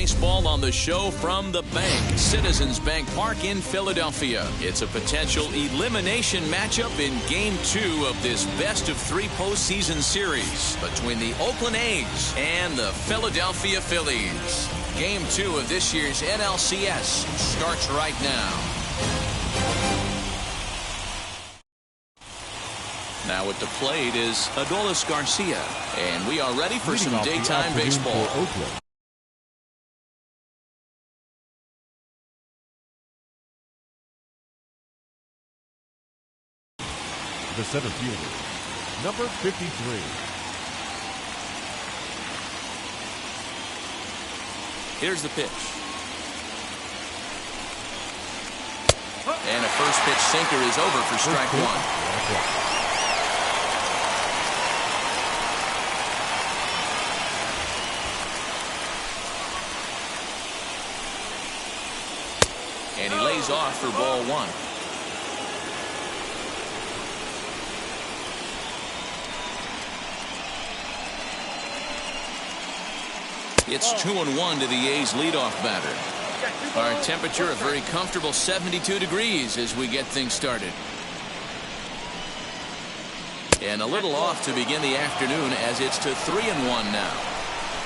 baseball on the show from the bank, Citizens Bank Park in Philadelphia. It's a potential elimination matchup in Game 2 of this best-of-3 postseason series between the Oakland A's and the Philadelphia Phillies. Game 2 of this year's NLCS starts right now. Now at the plate is Adolis Garcia, and we are ready for some daytime baseball. The center fielder, number 53. Here's the pitch. And a first pitch sinker is over for strike one. And he lays off for ball one. It's 2-1 to the A's leadoff batter. Our temperature a very comfortable 72 degrees as we get things started. And a little off to begin the afternoon as it's to 3-1 now.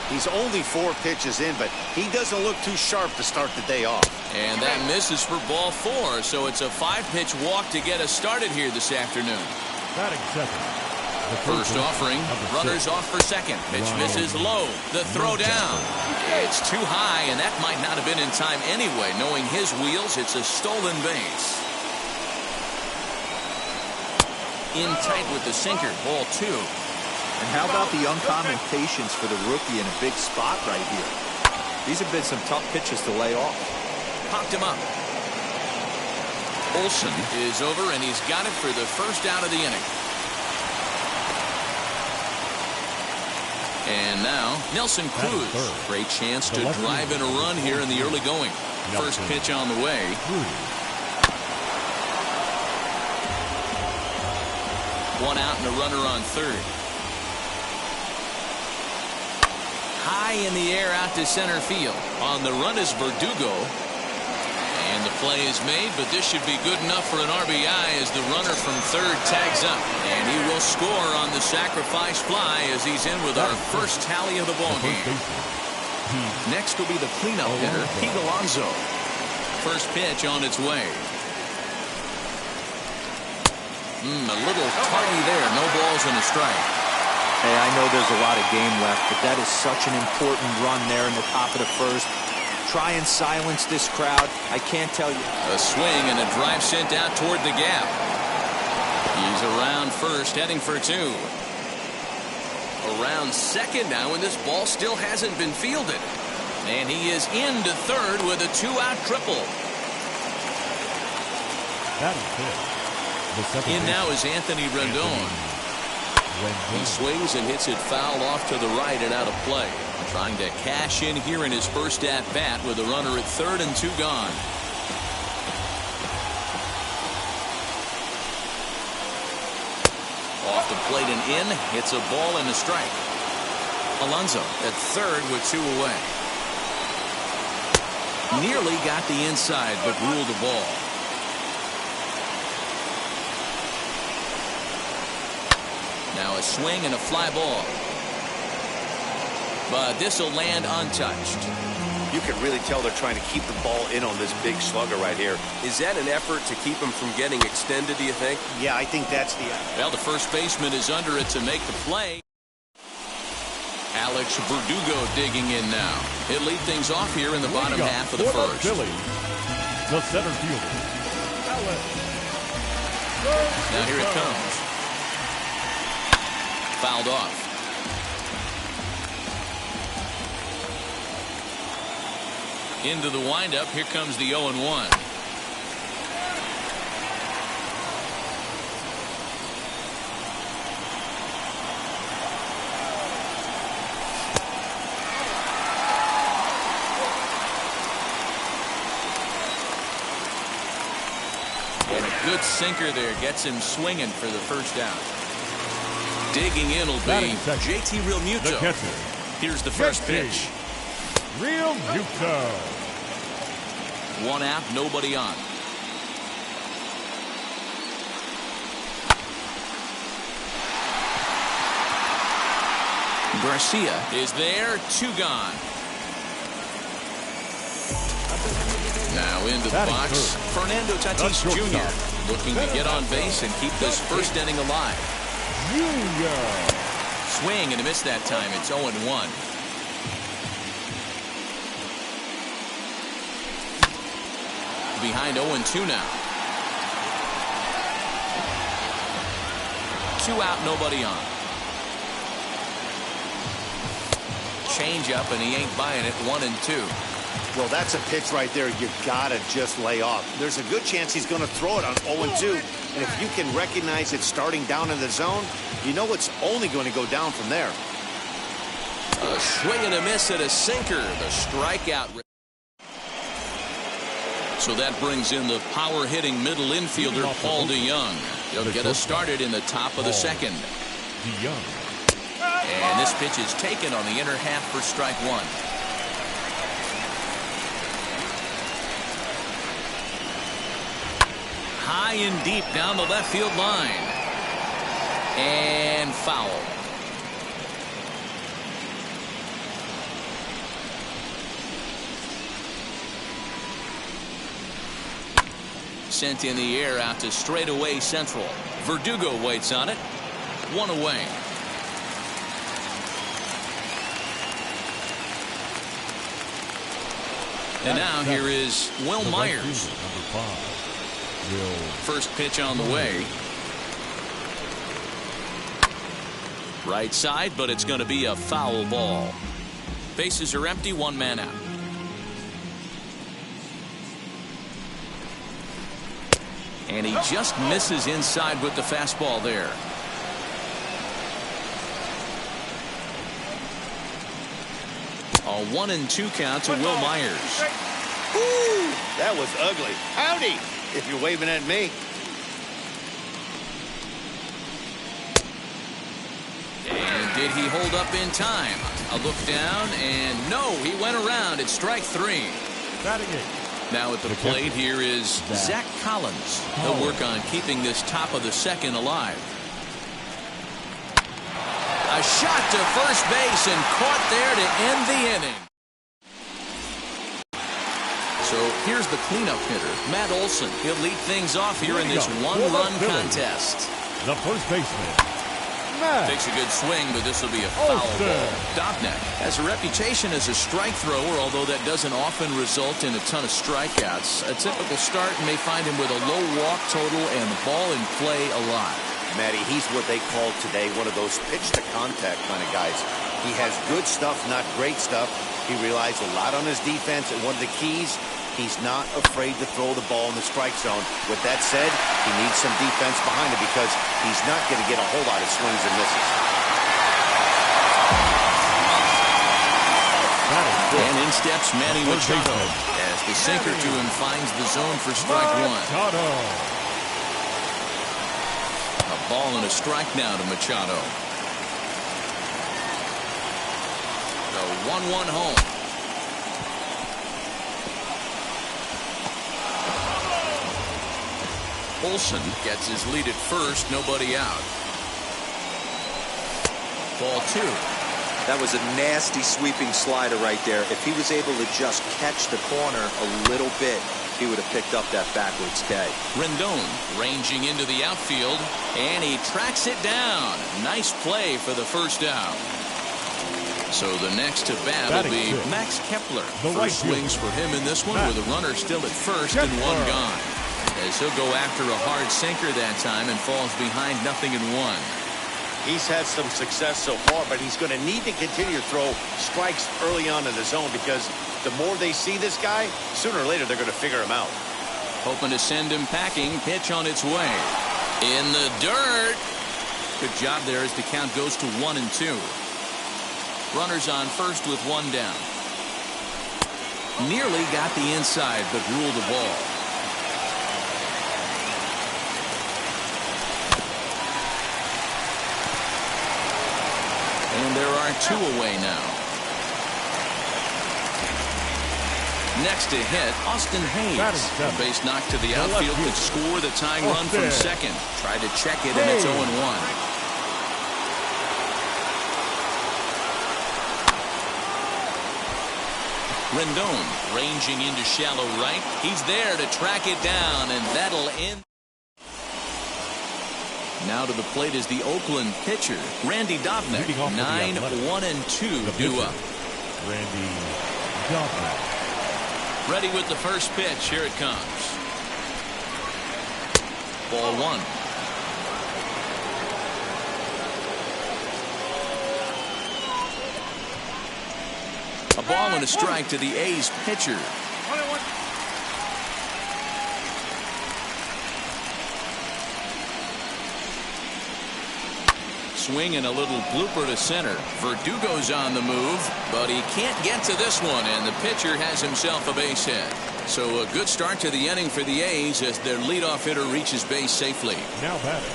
He's only 4 pitches in, but he doesn't look too sharp to start the day off. And that misses for ball 4, so it's a 5-pitch walk to get us started here this afternoon. Batting second. First offering, runners off for second. Pitch misses low. The throw down. It's too high, and that might not have been in time anyway. Knowing his wheels, it's a stolen base. In tight with the sinker, ball 2. And how about the uncommon patience for the rookie in a big spot right here? These have been some tough pitches to lay off. Popped him up. Olsen is over, and he's got it for the first out of the inning. And now, Nelson Cruz. Great chance to drive in a run here in the early going. First pitch on the way. One out and a runner on third. High in the air out to center field. On the run is Verdugo. And the play is made, but this should be good enough for an RBI as the runner from third tags up. And he will score on the sacrifice fly as he's in with our first tally of the ballgame. Next will be the cleanup hitter, Pete Alonso. First pitch on its way. A little tardy there. No balls and a strike. Hey, I know there's a lot of game left, but that is such an important run there in the top of the first. Try and silence this crowd. I can't tell you. A swing and a drive sent out toward the gap. He's around first, heading for 2. Around second now, and this ball still hasn't been fielded. And he is into third with a 2-out triple. That is it. In now is Anthony Rendon. He swings and hits it foul off to the right and out of play. Trying to cash in here in his first at-bat with a runner at third and 2 gone. Off the plate and in. It's a ball and a strike. Alonso at third with 2 away. Nearly got the inside, but ruled the ball. Now a swing and a fly ball. But this will land untouched. You can really tell they're trying to keep the ball in on this big slugger right here. Is that an effort to keep him from getting extended, do you think? Yeah, I think that's the effort. Well, the first baseman is under it to make the play. Alex Verdugo digging in now. He'll lead things off here in the bottom half of the first. The center fielder, Alex. Now here it comes. Fouled off. Into the windup. Here comes the 0-1. And a good sinker there gets him swinging for the first down. Digging in will be JT Realmuto. Here's the first pitch. Real Muto. One out, nobody on. Garcia is there, 2 gone. Now into the box, Fernando Tatis Jr. looking to get on base and keep this first inning alive. Junior. Swing and a miss that time. It's 0-1. Behind 0-2 now. 2 out, nobody on. Change up and he ain't buying it. 1-2. Well, that's a pitch right there you gotta just lay off. There's a good chance he's going to throw it on 0-2. And if you can recognize it starting down in the zone, you know it's only going to go down from there. A swing and a miss at a sinker. The strikeout. So that brings in the power-hitting middle infielder, Paul DeYoung. He'll get us started in the top of the second. DeYoung. And this pitch is taken on the inner half for strike 1. High and deep down the left field line. And foul. Sent in the air out to straightaway central. Verdugo waits on it. 1 away. And now here is Will Myers. Number 5. First pitch on the way. Right side, but it's going to be a foul ball. Bases are empty, 1 man out. And he just misses inside with the fastball there. A 1-2 count to Will Myers. Woo! That was ugly. Howdy, if you're waving at me. And did he hold up in time? A look down, and no, he went around. It's strike 3. Batting it. Now at the plate here is Zach Collins. He'll work on keeping this top of the second alive. A shot to first base and caught there to end the inning. So here's the cleanup hitter, Matt Olson. He'll lead things off here in this one-run contest. The first baseman, Matt. Takes a good swing, but this will be a foul ball. Dobnak has a reputation as a strike thrower, although that doesn't often result in a ton of strikeouts. A typical start may find him with a low walk total and the ball in play a lot. Matty, he's what they call today one of those pitch-to-contact kind of guys. He has good stuff, not great stuff. He relies a lot on his defense, and one of the keys, he's not afraid to throw the ball in the strike zone. With that said, he needs some defense behind him because he's not going to get a whole lot of swings and misses. And in steps Manny Machado as the sinker to him finds the zone for strike 1. A ball and a strike now to Machado. The 1-1 home. Olson gets his lead at first, nobody out. Ball 2. That was a nasty sweeping slider right there. If he was able to just catch the corner a little bit, he would have picked up that backwards K. Rendon ranging into the outfield, and he tracks it down. Nice play for the first out. So the next to bat will be Max Kepler. First swings for him in this one with a runner still at first and 1 gone. As he'll go after a hard sinker that time and falls behind 0-1. He's had some success so far, but he's going to need to continue to throw strikes early on in the zone because the more they see this guy, sooner or later they're going to figure him out. Hoping to send him packing. Pitch on its way. In the dirt. Good job there as the count goes to 1-2. Runners on first with 1 down. Nearly got the inside, but ruled the ball. And there are 2 away now. Next to hit, Austin Hayes. Batting A seventh. base knock to the The left outfield could fielder. score the tying run from Austin. second. Tried to check it, and it's Hayes. 0-1. Rendon ranging into shallow right. He's there to track it down, and that'll end. Now to the plate is the Oakland pitcher, Randy Dobnak. Leading off for the 9-1-2 The due pitcher, up. Randy Dobnak. Ready with the first pitch. Here it comes. Ball one. A ball and a strike to the A's pitcher. Swing and a little blooper to center. Verdugo's on the move, but he can't get to this one, and the pitcher has himself a base hit. So a good start to the inning for the A's as their leadoff hitter reaches base safely. Now batting,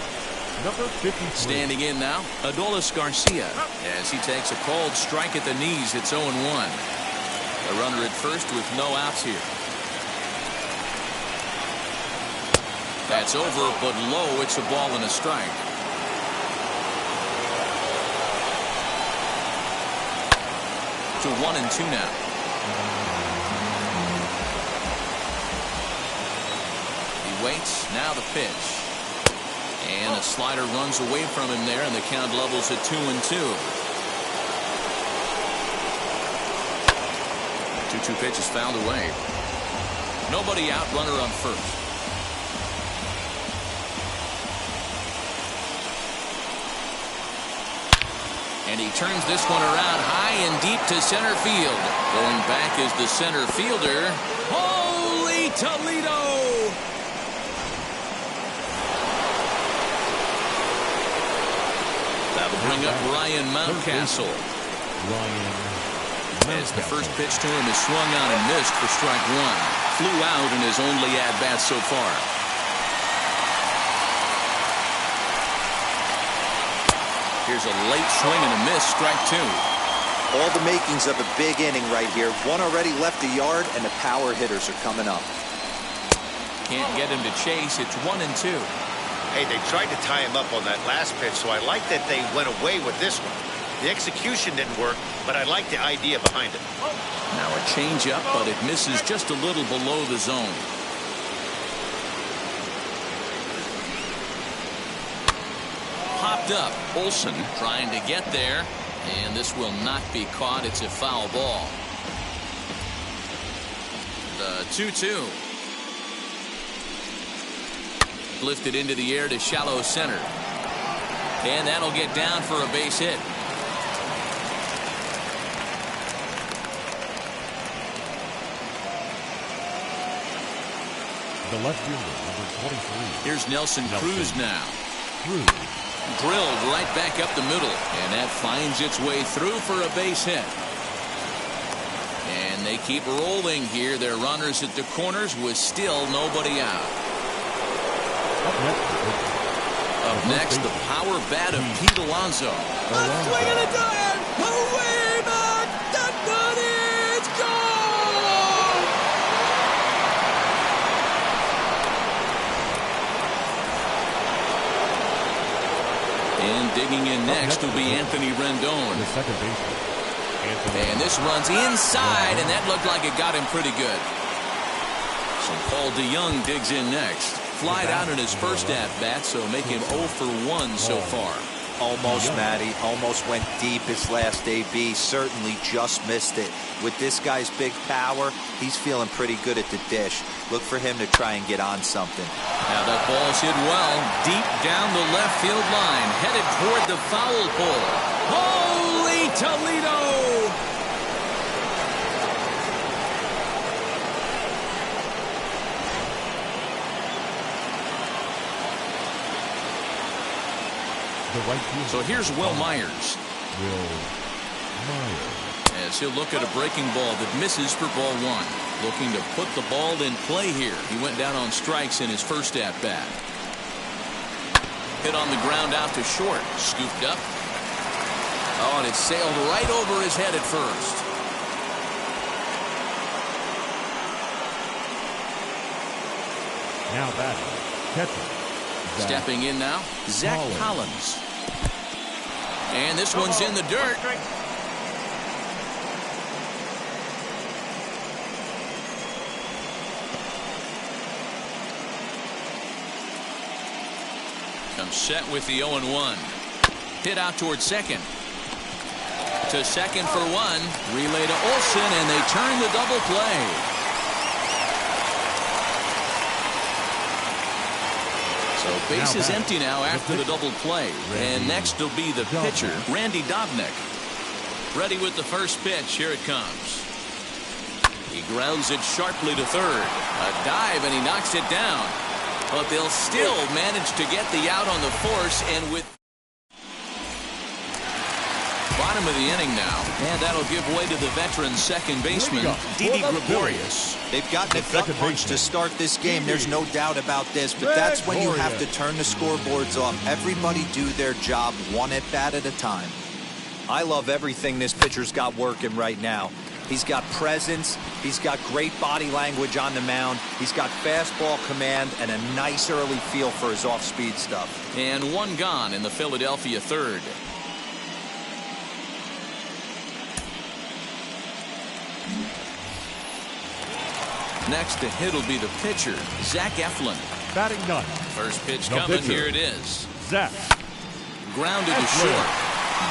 number 53. Standing in now, Adolis Garcia, as he takes a called strike at the knees. It's 0-1. A runner at first with no outs here. That's over, but low. It's a ball and a strike. To 1-2 now. He waits. Now the pitch. And a slider runs away from him there, and the count levels at 2-2. 2-2 pitch is fouled away. Nobody out, runner on first. And he turns this one around high and deep to center field. Going back is the center fielder. Holy Toledo! That'll bring up Ryan Mountcastle. As the first pitch to him is swung on and missed for strike one. Flew out in his only at-bat so far. Here's a late swing and a miss, strike two. All the makings of a big inning right here. One already left the yard, and the power hitters are coming up. Can't get him to chase. It's 1-2. Hey, they tried to tie him up on that last pitch, so I like that they went away with this one. The execution didn't work, but I like the idea behind it. Now a changeup, but it misses just a little below the zone. Popped up. Olsen trying to get there, and this will not be caught. It's a foul ball. The 2-2. Lifted into the air to shallow center. And that'll get down for a base hit. The left fielder, number 23. Here's Nelson Cruz now. Cruz. Drilled right back up the middle, and that finds its way through for a base hit. And they keep rolling here. Their runners at the corners with still nobody out. Up next, the power bat of Pete Alonso. Swinging it down. Away back. That one is gone. And digging in next will be Anthony Rendon. The second baseman. And this runs inside, and that looked like it got him pretty good. So Paul DeYoung digs in next. Flied out in his first at-bat, so make him 0 for 1 so far. Almost, Matty. Almost went deep his last AB. Certainly just missed it. With this guy's big power, he's feeling pretty good at the dish. Look for him to try and get on something. Now that ball's hit well, deep down the left field line, headed toward the foul pole. Holy Toledo! The right fielder. So here's Will Myers. Will Myers. As he'll look at a breaking ball that misses for ball one. Looking to put the ball in play here. He went down on strikes in his first at-bat. Hit on the ground out to short. Scooped up. Oh, and it sailed right over his head at first. Now batting, catcher. Stepping in now, Zach Collins. And this one's in the dirt. Comes set with the 0-1. Hit out towards second. To second for one. Relay to Olsen, and they turn the double play. So base is empty now after the double play. And next will be the pitcher, Randy Dobnak. Ready with the first pitch. Here it comes. He grounds it sharply to third. A dive, and he knocks it down. But they'll still manage to get the out on the force, and with bottom of the inning now, and that'll give way to the veteran second baseman, Didi Gregorius. They've gotten a gut punch to start this game. There's no doubt about this, but that's when you have to turn the scoreboards off. Everybody do their job one at bat at a time. I love everything this pitcher's got working right now. He's got presence. He's got great body language on the mound. He's got fastball command and a nice early feel for his off-speed stuff. And one gone in the Philadelphia third. Next to hit will be the pitcher, Zach Eflin. Batting ninth. First pitch No coming. pitcher. Here it is. Zach. Grounded to short.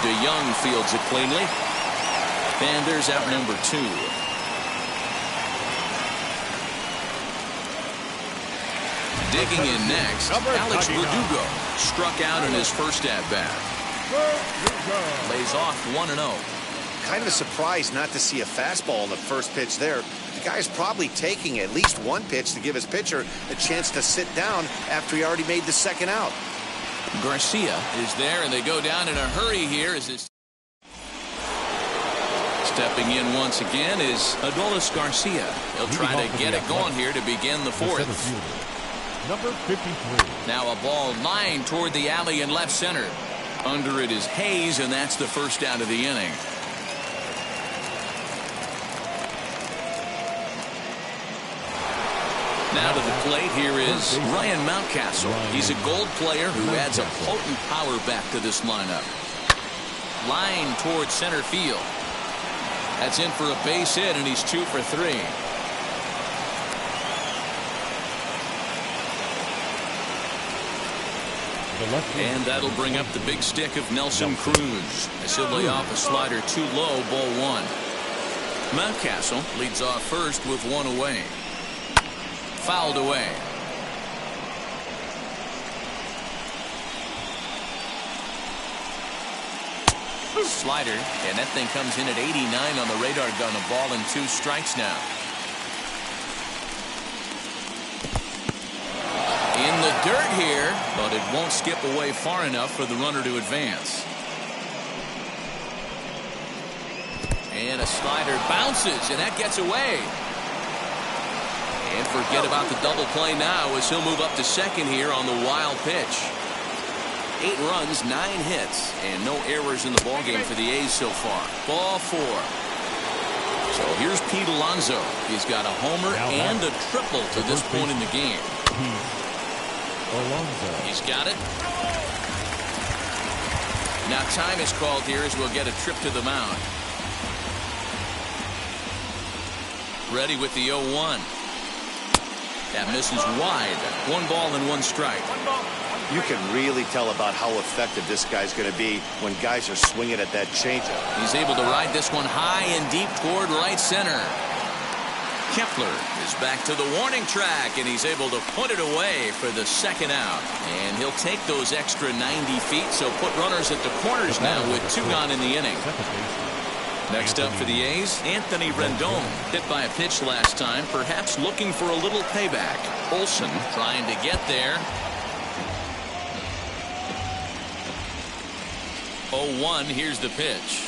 DeYoung fields it cleanly. And there's out number 2. Digging in next, Alex Verdugo. Struck out in his first at-bat. Lays off 1-0. Kind of surprised not to see a fastball in the first pitch there. The guy's probably taking at least one pitch to give his pitcher a chance to sit down after he already made the second out. Garcia is there, and they go down in a hurry here as this. Stepping in once again is Adolis Garcia. He'll try to get it going here to begin the fourth. Number 53. Now a ball lined toward the alley in left center. Under it is Hayes, and that's the first out of the inning. Now to the plate, here is Ryan Mountcastle. He's a Gold player who adds a potent power back to this lineup. Line towards center field. That's in for a base hit, and he's 2 for 3. And that'll bring up the big stick of Nelson Cruz as he'll lay off a slider too low, ball 1. Mountcastle leads off first with 1 away. Fouled away. Slider, and that thing comes in at 89 on the radar gun. A ball and 2 strikes now. In the dirt here, but it won't skip away far enough for the runner to advance. And a slider bounces, and that gets away. And forget about the double play now as he'll move up to second here on the wild pitch. 8 runs, 9 hits, and no errors in the ballgame for the A's so far. Ball 4. So here's Pete Alonso. He's got a homer and a triple to this point in the game. He's got it. Now time is called here as we'll get a trip to the mound. Ready with the 0-1. That misses wide. 1 ball and 1 strike. You can really tell about how effective this guy's going to be when guys are swinging at that changeup. He's able to ride this one high and deep toward right center. Kepler is back to the warning track, and he's able to put it away for the second out. And he'll take those extra 90 feet, so put runners at the corners now with 2 gone in the inning. Next up for the A's, Anthony Rendon. Hit by a pitch last time, perhaps looking for a little payback. Olsen trying to get there. 0-1, here's the pitch.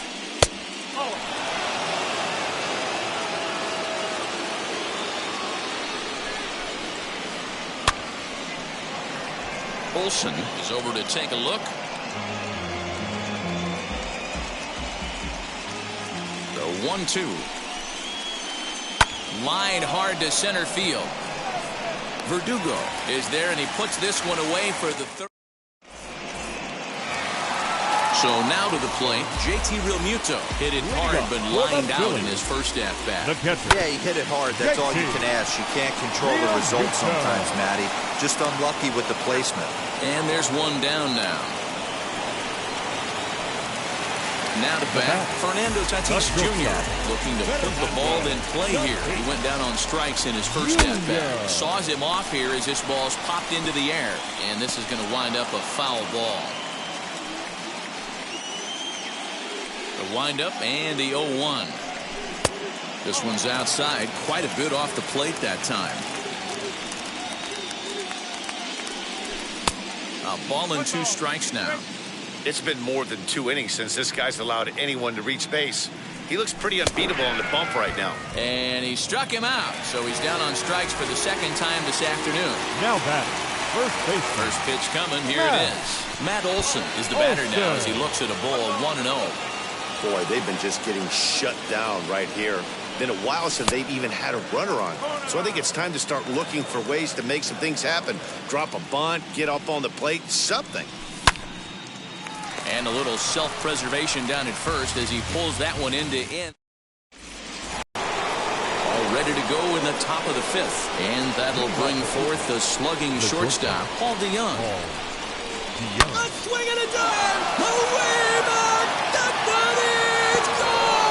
Olsen is over to take a look. The 1-2. Lined hard to center field. Verdugo is there, and he puts this one away for the third. So now to the plate, JT Realmuto hit it hard but lined out in his first at-bat. Yeah, he hit it hard. That's all you can ask. You can't control the results sometimes, Matty. Just unlucky with the placement. And there's one down now. Now to bat, Fernando Tatis Jr. looking to put the ball in play here. He went down on strikes in his first at-bat. Saws him off here as this ball's popped into the air. And this is going to wind up a foul ball. The windup and the 0-1. This one's outside, quite a bit off the plate that time. A ball and 2 strikes now. It's been more than 2 innings since this guy's allowed anyone to reach base. He looks pretty unbeatable on the bump right now. And he struck him out, so he's down on strikes for the second time this afternoon. Now back, first base. First pitch coming, here it is. Matt Olson is the batter now as he looks at a ball 1-0. Boy, they've been just getting shut down right here. Been a while since they've even had a runner on. So I think it's time to start looking for ways to make some things happen. Drop a bunt, get up on the plate, something. And a little self-preservation down at first as he pulls that one end to end. All ready to go in the top of the 5th. And that'll bring forth the slugging shortstop, Paul DeYoung. A swing and a dive! Away back! That one is gone!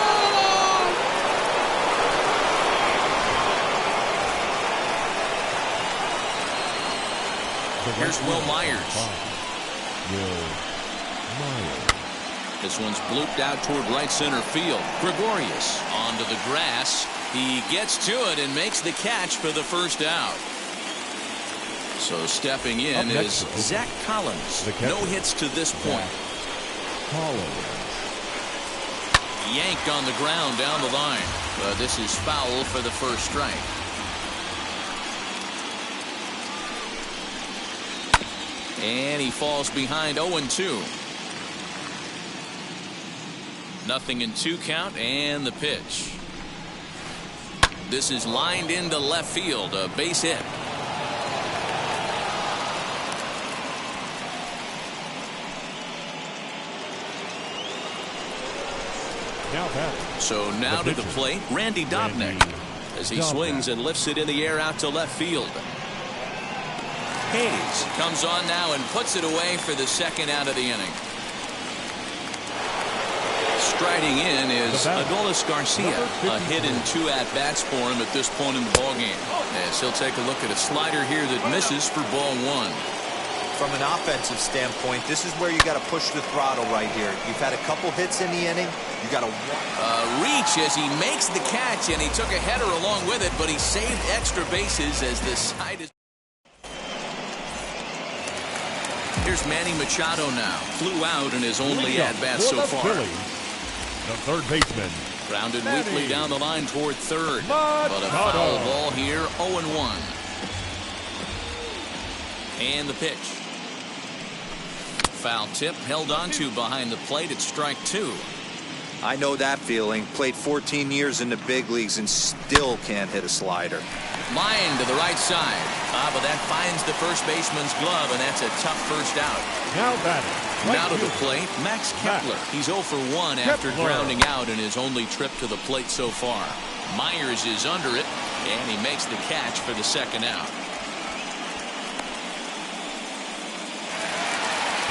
Here's Will Myers. This one's blooped out toward right center field. Gregorius onto the grass. He gets to it and makes the catch for the first out. So stepping in is Zach Collins. No hits to this point. Yanked on the ground down the line. But this is foul for the first strike. And he falls behind 0-2. Nothing in 2 count, and the pitch. This is lined into left field, a base hit. So now to the plate, Randy Dobnak, as he swings and lifts it in the air out to left field. Hayes comes on now and puts it away for the second out of the inning. Striding in is Adolis Garcia. A hit in 2 at-bats for him at this point in the ballgame. As he'll take a look at a slider here that misses for ball 1. From an offensive standpoint, this is where you got to push the throttle right here. You've had a couple hits in the inning. You got to reach as he makes the catch, and he took a header along with it, but he saved extra bases as the side is. Here's Manny Machado now. Flew out in his only at-bat so far. The third baseman. Grounded weakly down the line toward third. But a foul ball here, 0-1. And the pitch. Foul tip held onto behind the plate at strike 2. I know that feeling. Played 14 years in the big leagues and still can't hit a slider. Line to the right side. But that finds the first baseman's glove, and that's a tough first out. Now to the plate, Max Kepler. He's 0 for 1 after grounding out in his only trip to the plate so far. Myers is under it, and he makes the catch for the second out.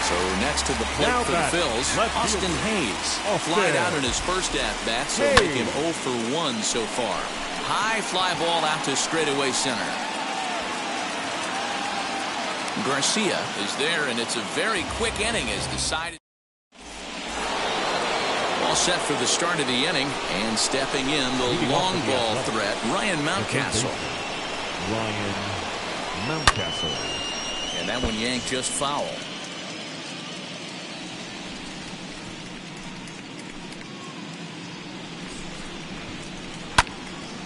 So next to the plate for the Phils, Austin Hayes. Flied out in his first at-bat, so make him 0 for 1 so far. High fly ball out to straightaway center. Garcia is there, and it's a very quick inning as decided. All set for the start of the inning, and stepping in the long ball threat, Ryan Mountcastle. And that one yanked just foul.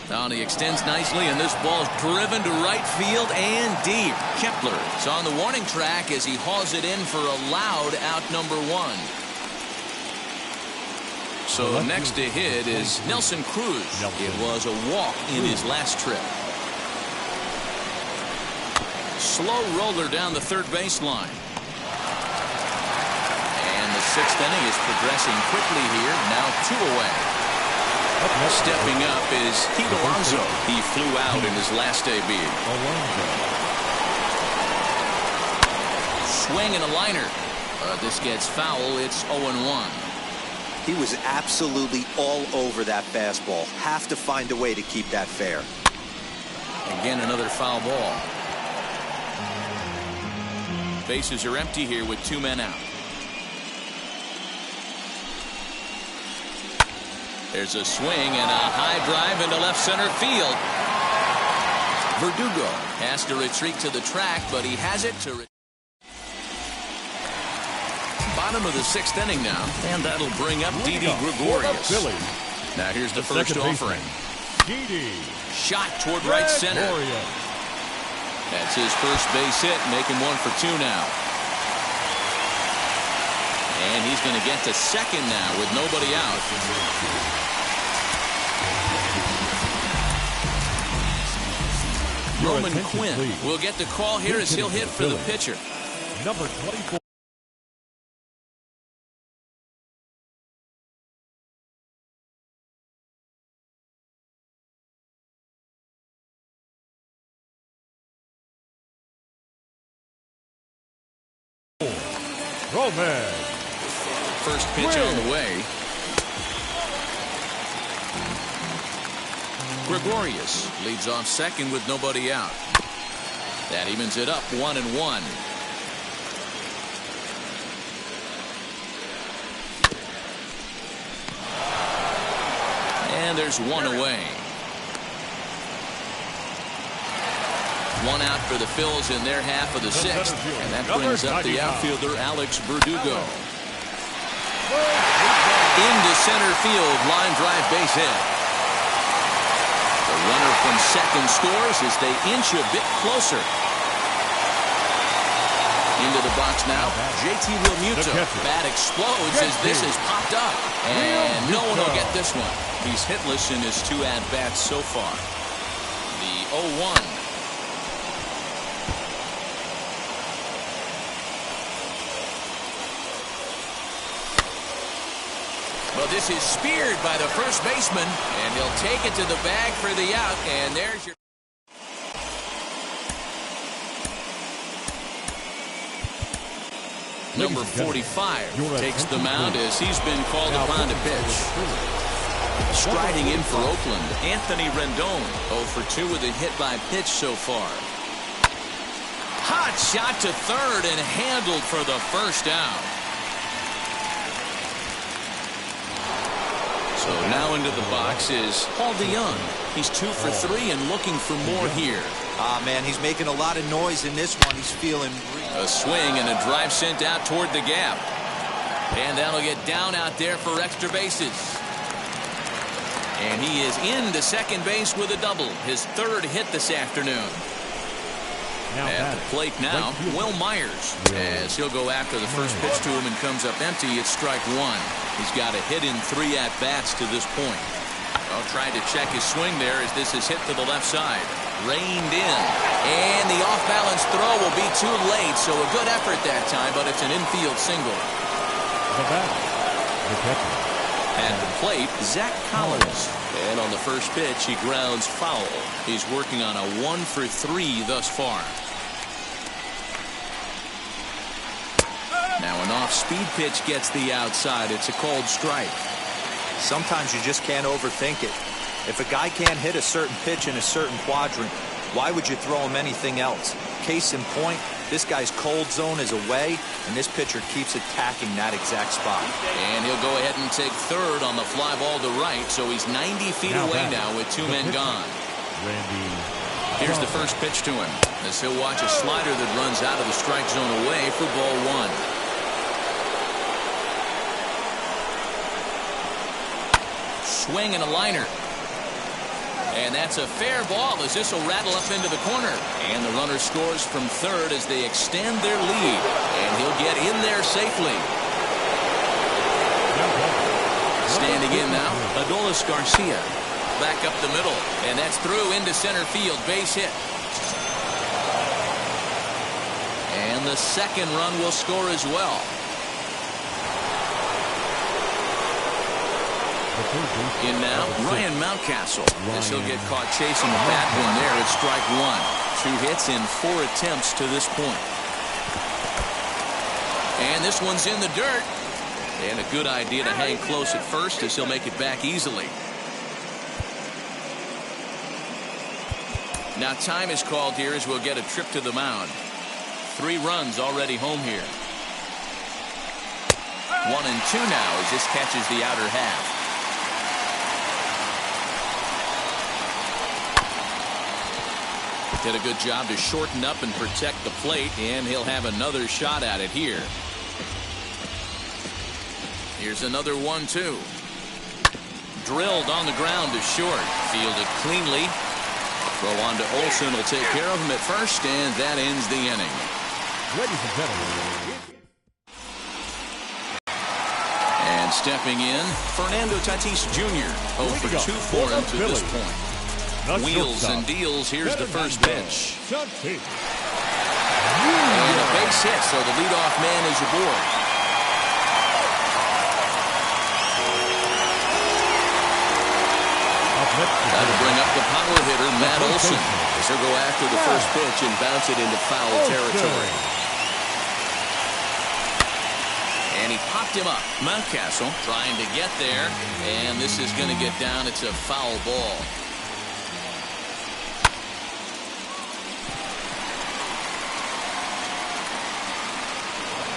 Now he extends nicely, and this ball's driven to right field and deep. Kepler is on the warning track as he hauls it in for a loud out number 1. So next to hit is Nelson Cruz. It was a walk in his last trip. slow roller down the third baseline. And the sixth inning is progressing quickly here. Now 2 away. Stepping up is Pete Alonso. He flew out in his last debut. Swing and a liner. This gets foul. It's 0-1. He was absolutely all over that fastball. Have to find a way to keep that fair. Again, another foul ball. Bases are empty here with 2 men out. There's a swing and a high drive into left center field. Verdugo has to retreat to the track, but he has it to bottom of the 6th inning now, and that'll bring up Didi Gregorius. Now here's the first offering. Shot toward right center. That's his first base hit, making 1 for 2 now. And he's going to get to second now with nobody out. Roman Quinn will get the call here as he'll hit for the pitcher. Number 24. Roman. First pitch on the way. Gregorius leads off second with nobody out. That evens it up 1-1. And there's 1 away. 1 out for the Phils in their half of the 6th. And that brings up the outfielder Alex Verdugo. Into center field, line drive base hit. The runner from second scores as they inch a bit closer. Into the box now, JT Realmuto. Bat explodes as this is popped up. And no one will get this one. He's hitless in his 2 at-bats so far. The 0-1. Well, this is speared by the first baseman, and he'll take it to the bag for the out, and there's your... Number 45 takes the mound as he's been called upon to pitch. Striding in for Oakland, Anthony Rendon, 0 for 2 with a hit by pitch so far. Hot shot to third and handled for the first out. So now into the box is Paul DeYoung. He's 2 for 3 and looking for more here. Ah, man, he's making a lot of noise in this one. He's feeling... A swing and a drive sent out toward the gap. And that'll get down out there for extra bases. And he is into second base with a double. His 3rd hit this afternoon. At the plate now, Will Myers, as he'll go after the first pitch to him and comes up empty. It's strike 1. He's got a hit in 3 at-bats to this point. Well, tried to check his swing there as this is hit to the left side. Reined in. And the off-balance throw will be too late, so a good effort that time, but it's an infield single. At the plate, Zach Collins. And on the first pitch, he grounds foul. He's working on a 1 for 3 thus far. Now an off-speed pitch gets the outside. It's a called strike. Sometimes you just can't overthink it. If a guy can't hit a certain pitch in a certain quadrant, why would you throw him anything else? Case in point, this guy's cold zone is away, and this pitcher keeps attacking that exact spot. And he'll go ahead and take third on the fly ball to right, so he's 90 feet away now with 2 men gone. Here's the first pitch to him, as he'll watch a slider that runs out of the strike zone away for ball 1. Swing and a liner. And that's a fair ball as this will rattle up into the corner. And the runner scores from third as they extend their lead. And he'll get in there safely. Standing in now, Adolis Garcia. Back up the middle. And that's through into center field. Base hit. And the second run will score as well. In now, Ryan Mountcastle. As he'll get caught chasing the bad one there at strike one. 2 hits in 4 attempts to this point. And this one's in the dirt. And a good idea to hang close at first as he'll make it back easily. Now time is called here as we'll get a trip to the mound. 3 runs already home here. 1 and 2 now as this catches the outer half. Did a good job to shorten up and protect the plate, and he'll have another shot at it here. Here's another 1-2. Drilled on the ground to short. Fielded cleanly. Throw on to Olsen will take care of him at first, and that ends the inning. Ladies and gentlemen. And stepping in, Fernando Tatis Jr. 0 for 2 for him to this point. Wheels and deals. Here's the first pitch. And a base hit, so the leadoff man is aboard. That'll bring up the power hitter, Matt Olson. As he'll go after the first pitch and bounce it into foul territory. And he popped him up. Mountcastle trying to get there. And this is going to get down. It's a foul ball.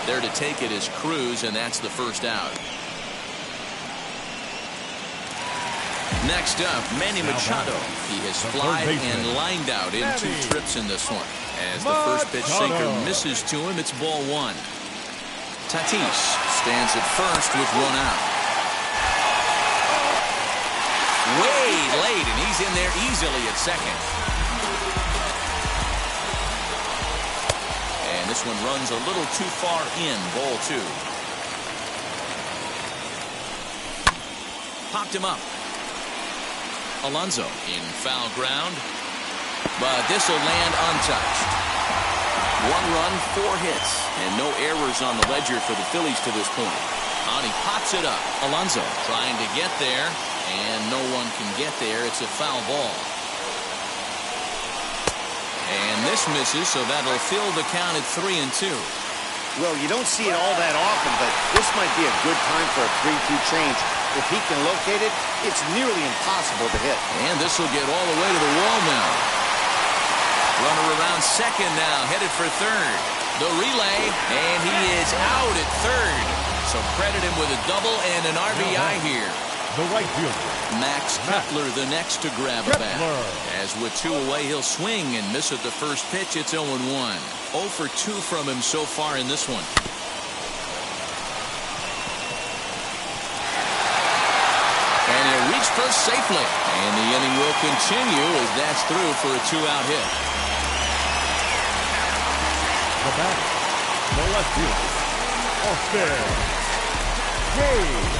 There to take it is Cruz, and that's the first out. Next up, Manny Machado. He has flied and lined out in 2 trips in this one. As the first pitch sinker misses to him, it's ball 1. Tatis stands at first with 1 out. Way late, and he's in there easily at second. And this one runs a little too far in, ball 2. Popped him up. Alonso in foul ground, but this will land untouched. 1 run, 4 hits, and no errors on the ledger for the Phillies to this point. And he pops it up. Alonso trying to get there, and no one can get there. It's a foul ball. And this misses, so that'll fill the count at 3-2. Well, you don't see it all that often, but this might be a good time for a 3-2 change. If he can locate it, it's nearly impossible to hit. And this will get all the way to the wall now. Runner around second now, headed for third. The relay, and he is out at third. So credit him with a double and an RBI here. The right fielder. Max Kepler the next to grab a bat. As with 2 away, he'll swing and miss at the first pitch. It's 0-1. 0 for 2 from him so far in this one. And he'll reach first safely. And the inning will continue as that's through for a 2-out hit. The batter, the left fielder, Austin Hayes.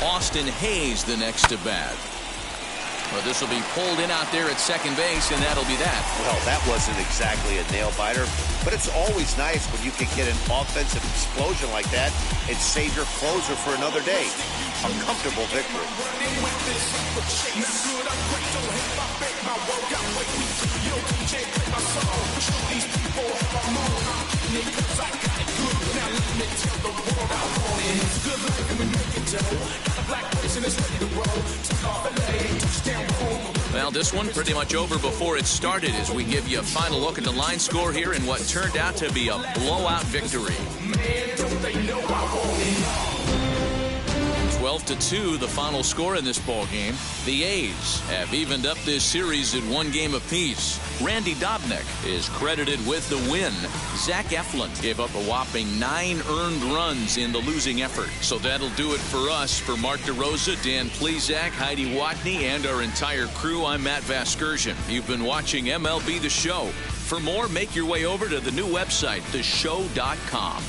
Austin Hayes the next to bat. Well, this will be pulled in out there at second base, and that'll be that. Well, that wasn't exactly a nail-biter, but it's always nice when you can get an offensive explosion like that and save your closer for another day. A comfortable victory. Well, this one pretty much over before it started as we give you a final look at the line score here in what turned out to be a blowout victory. 12-2, the final score in this ball game. The A's have evened up this series at 1 game apiece. Randy Dobnak is credited with the win. Zach Eflin gave up a whopping 9 earned runs in the losing effort. So that'll do it for us. For Mark DeRosa, Dan Plesac, Heidi Watney, and our entire crew, I'm Matt Vasgersian. You've been watching MLB The Show. For more, make your way over to the new website, theshow.com.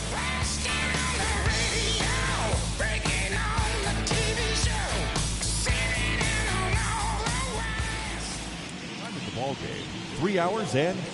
Ball game. 3 hours and 4